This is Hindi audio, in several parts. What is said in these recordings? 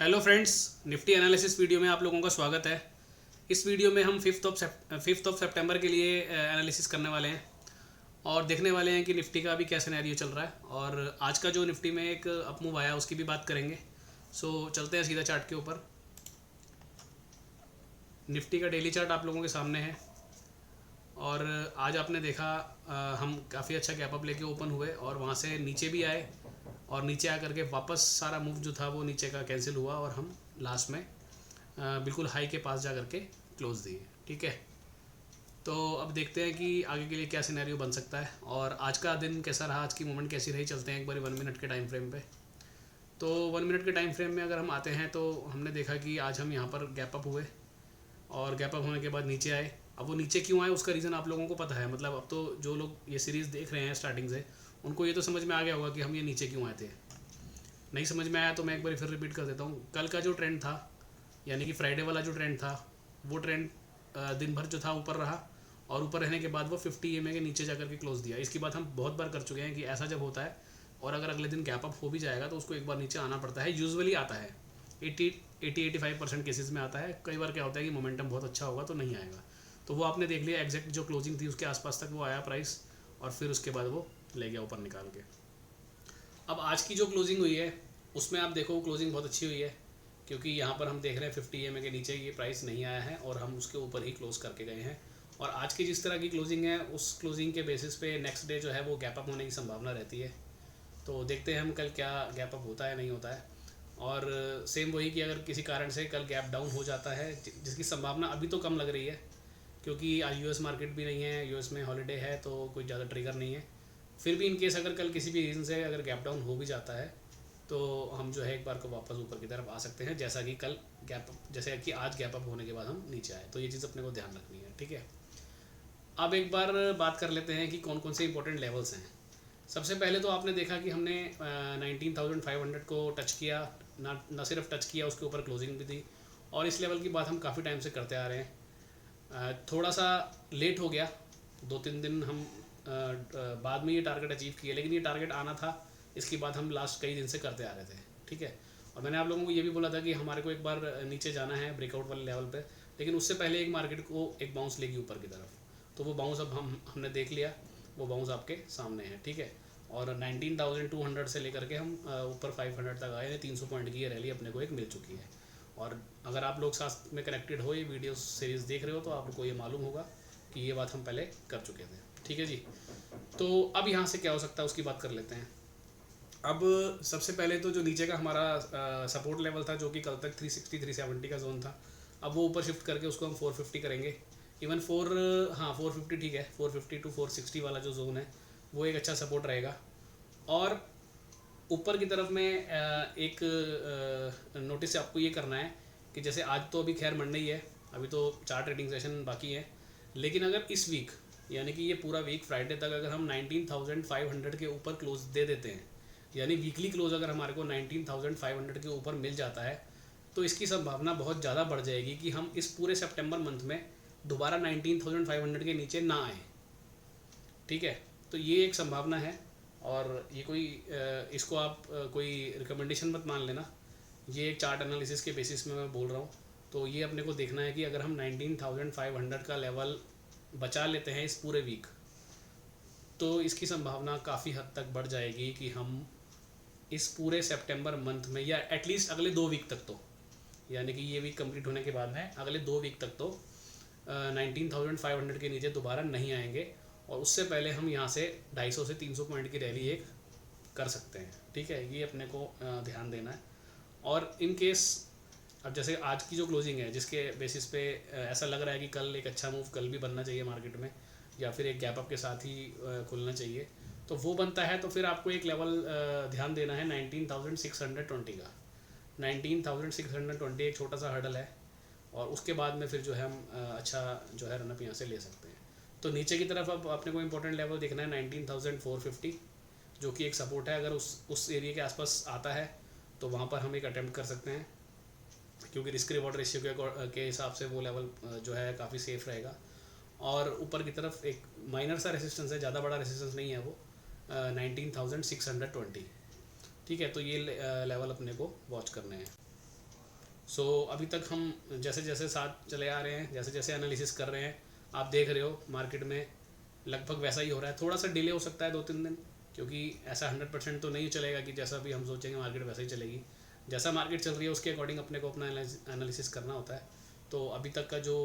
Hello friends, Nifty analysis video में आप लोगों का स्वागत है। इस वीडियो में हम फिफ्थ ऑफ सितंबर के लिए एनालिसिस करने वाले हैं और देखने वाले हैं कि निफ्टी का अभी क्या सिनेरियो चल रहा है और आज का जो निफ्टी में एक अप मूव आया उसकी भी बात करेंगे। सो चलते हैं सीधा चार्ट के ऊपर। निफ्टी का डेली चार्ट आप लोगों के सामने है और आज आपने देखा हम काफ़ी अच्छा गैप अप लेके ओपन हुए और वहाँ से नीचे भी आए और नीचे आकर के वापस सारा मूव जो था वो नीचे का कैंसिल हुआ और हम लास्ट में बिल्कुल हाई के पास जा करके क्लोज दिए। ठीक है, तो अब देखते हैं कि आगे के लिए क्या सिनेरियो बन सकता है और आज का दिन कैसा रहा, आज की मूवमेंट कैसी रही। चलते हैं एक बार 1 मिनट के टाइम फ्रेम पे। तो 1 मिनट के टाइम फ्रेम में अगर हम आते हैं तो हमने देखा कि आज हम यहाँ पर गैप अप हुए और गैप अप होने के बाद नीचे आए। अब वो नीचे क्यों आए उसका रीज़न आप लोगों को पता है। मतलब अब तो जो लोग ये सीरीज़ देख रहे हैं स्टार्टिंग से उनको ये तो समझ में आ गया होगा कि हम ये नीचे क्यों आए थे। नहीं समझ में आया तो मैं एक बार फिर रिपीट कर देता हूँ। कल का जो ट्रेंड था, यानी कि फ्राइडे वाला जो ट्रेंड था, वो ट्रेंड दिन भर जो था ऊपर रहा और ऊपर रहने के बाद वो 50 EMA के नीचे जाकर के क्लोज दिया। इसकी बात हम बहुत बार कर चुके हैं कि ऐसा जब होता है और अगर अगले दिन गैप अप हो भी जाएगा तो उसको एक बार नीचे आना पड़ता है। यूजुअली आता है 80-85% केसेस में आता है। कई बार क्या होता है कि मोमेंटम बहुत अच्छा होगा तो नहीं आएगा। तो वो आपने देख लिया, एग्जैक्ट जो क्लोजिंग थी उसके आसपास तक वो आया प्राइस और फिर उसके बाद वो ले गया ऊपर निकाल के। अब आज की जो क्लोजिंग हुई है उसमें आप देखो क्लोजिंग बहुत अच्छी हुई है क्योंकि यहाँ पर हम देख रहे हैं 50 EMA के नीचे ये प्राइस नहीं आया है और हम उसके ऊपर ही क्लोज करके गए हैं। और आज की जिस तरह की क्लोजिंग है उस क्लोजिंग के बेसिस पे नेक्स्ट डे जो है वो गैप अप होने की संभावना रहती है। तो देखते हैं हम कल क्या गैप अप होता है नहीं होता है। और सेम वही कि अगर किसी कारण से कल गैप डाउन हो जाता है, जिसकी संभावना अभी तो कम लग रही है क्योंकि आज यूएस मार्केट भी नहीं है, यूएस में हॉलीडे है तो कोई ज़्यादा ट्रिगर नहीं है। फिर भी इनकेस अगर कल किसी भी रीज़न से अगर गैप डाउन हो भी जाता है तो हम जो है एक बार को वापस ऊपर की तरफ आ सकते हैं, जैसा कि कल गैप अप, जैसे कि आज गैप अप होने के बाद हम नीचे आए। तो ये चीज़ अपने को ध्यान रखनी है। ठीक है, अब एक बार बात कर लेते हैं कि कौन कौन से इंपॉर्टेंट लेवल्स हैं। सबसे पहले तो आपने देखा कि हमने 19,500 को टच किया, ना सिर्फ टच किया उसके ऊपर क्लोजिंग भी दी और इस लेवल की बात हम काफ़ी टाइम से करते आ रहे हैं। थोड़ा सा लेट हो गया, 2-3 दिन हम बाद में ये टारगेट अचीव किए, लेकिन ये टारगेट आना था। इसकी बात हम लास्ट कई दिन से करते आ रहे थे। ठीक है, और मैंने आप लोगों को ये भी बोला था कि हमारे को एक बार नीचे जाना है ब्रेकआउट वाले लेवल पे, लेकिन उससे पहले एक मार्केट को एक बाउंस लेगी ऊपर की तरफ। तो वो बाउंस अब हमने देख लिया, वो बाउंस आपके सामने है। ठीक है, और 19,200 से लेकर के हम ऊपर 500 तक आए हैं। 300 पॉइंट की ये रैली अपने को एक मिल चुकी है। और अगर आप लोग साथ में कनेक्टेड हो, ये वीडियो सीरीज़ देख रहे हो, तो आपको ये मालूम होगा कि ये बात हम पहले कर चुके थे। ठीक है जी, तो अब यहाँ से क्या हो सकता है उसकी बात कर लेते हैं। अब सबसे पहले तो जो नीचे का हमारा सपोर्ट लेवल था जो कि कल तक 360-370 का जोन था, अब वो ऊपर शिफ्ट करके उसको हम 450 करेंगे। इवन 450 ठीक है, 450 to 460 वाला जो जोन है वो एक अच्छा सपोर्ट रहेगा। और ऊपर की तरफ में एक नोटिस आपको ये करना है कि जैसे आज तो अभी खैर मंडे ही है, अभी तो 4 ट्रेडिंग सेशन बाकी है, लेकिन अगर इस वीक यानी कि ये पूरा वीक फ्राइडे तक अगर हम 19,500 के ऊपर क्लोज दे देते हैं, यानी वीकली क्लोज अगर हमारे को 19,500 के ऊपर मिल जाता है, तो इसकी संभावना बहुत ज़्यादा बढ़ जाएगी कि हम इस पूरे सितंबर मंथ में दोबारा 19,500 के नीचे ना आए। ठीक है, तो ये एक संभावना है और ये कोई इसको आप कोई रिकमेंडेशन मत मान लेना, ये एक चार्ट एनालिसिस के बेसिस में मैं बोल रहा हूँ। तो ये अपने को देखना है कि अगर हम 19,500 का लेवल बचा लेते हैं इस पूरे वीक, तो इसकी संभावना काफ़ी हद तक बढ़ जाएगी कि हम इस पूरे सितंबर मंथ में या एटलीस्ट अगले 2 वीक तक, तो यानी कि ये वीक कंप्लीट होने के बाद में अगले 2 वीक तक तो 19,500 के नीचे दोबारा नहीं आएंगे और उससे पहले हम यहाँ से 250 से 300 पॉइंट की रैली एक कर सकते हैं। ठीक है, ये अपने को ध्यान देना है। और इन केस अब जैसे आज की जो क्लोजिंग है जिसके बेसिस पे ऐसा लग रहा है कि कल एक अच्छा मूव कल भी बनना चाहिए मार्केट में, या फिर एक गैप अप के साथ ही खुलना चाहिए, तो वो बनता है तो फिर आपको एक लेवल ध्यान देना है 19,620 का। 19,620 एक छोटा सा हर्डल है और उसके बाद में फिर जो है हम अच्छा जो है रनअप यहाँ से ले सकते हैं। तो नीचे की तरफ अब अपने को इंपॉर्टेंट लेवल देखना है 19,450, जो कि एक सपोर्ट है। अगर उस एरिया के आसपास आता है तो वहाँ पर हम एक अटैम्प्ट कर सकते हैं, क्योंकि रिस्क रिवॉर्ड रेशियो के हिसाब से वो लेवल जो है काफ़ी सेफ रहेगा। और ऊपर की तरफ एक माइनर सा रेसिस्टेंस है, ज़्यादा बड़ा रेसिस्टेंस नहीं है वो, 19,620। ठीक है, तो ये लेवल अपने को वॉच करने हैं। सो अभी तक हम जैसे जैसे साथ चले आ रहे हैं, जैसे जैसे एनालिसिस कर रहे हैं, आप देख रहे हो मार्केट में लगभग वैसा ही हो रहा है। थोड़ा सा डिले हो सकता है 2-3 दिन, क्योंकि ऐसा 100% तो नहीं चलेगा कि जैसा भी हम सोचेंगे मार्केट वैसा ही चलेगी। जैसा मार्केट चल रही है उसके अकॉर्डिंग अपने को अपना एनालिसिस करना होता है। तो अभी तक का जो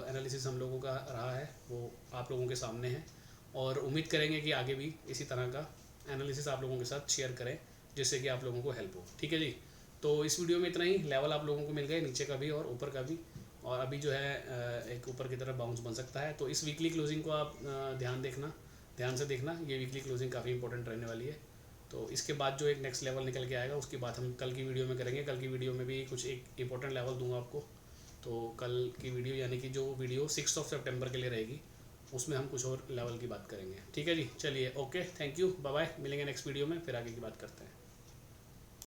एनालिसिस हम लोगों का रहा है वो आप लोगों के सामने है, और उम्मीद करेंगे कि आगे भी इसी तरह का एनालिसिस आप लोगों के साथ शेयर करें, जिससे कि आप लोगों को हेल्प हो। ठीक है जी। तो इस वीडियो में इतना ही। लेवल आप लोगों को मिल गए, नीचे का भी और ऊपर का भी, और अभी जो है एक ऊपर की तरफ बाउंस बन सकता है। तो इस वीकली क्लोजिंग को आप ध्यान से देखना। ये वीकली क्लोजिंग काफ़ी इंपॉर्टेंट रहने वाली है। तो इसके बाद जो एक नेक्स्ट लेवल निकल के आएगा उसकी बात हम कल की वीडियो में करेंगे। कल की वीडियो में भी कुछ एक इंपॉर्टेंट लेवल दूंगा आपको। तो कल की वीडियो यानी कि जो वीडियो 6 सितंबर के लिए रहेगी, उसमें हम कुछ और लेवल की बात करेंगे। ठीक है जी, चलिए, okay, thank you, bye bye. मिलेंगे नेक्स्ट वीडियो में, फिर आगे की बात करते हैं।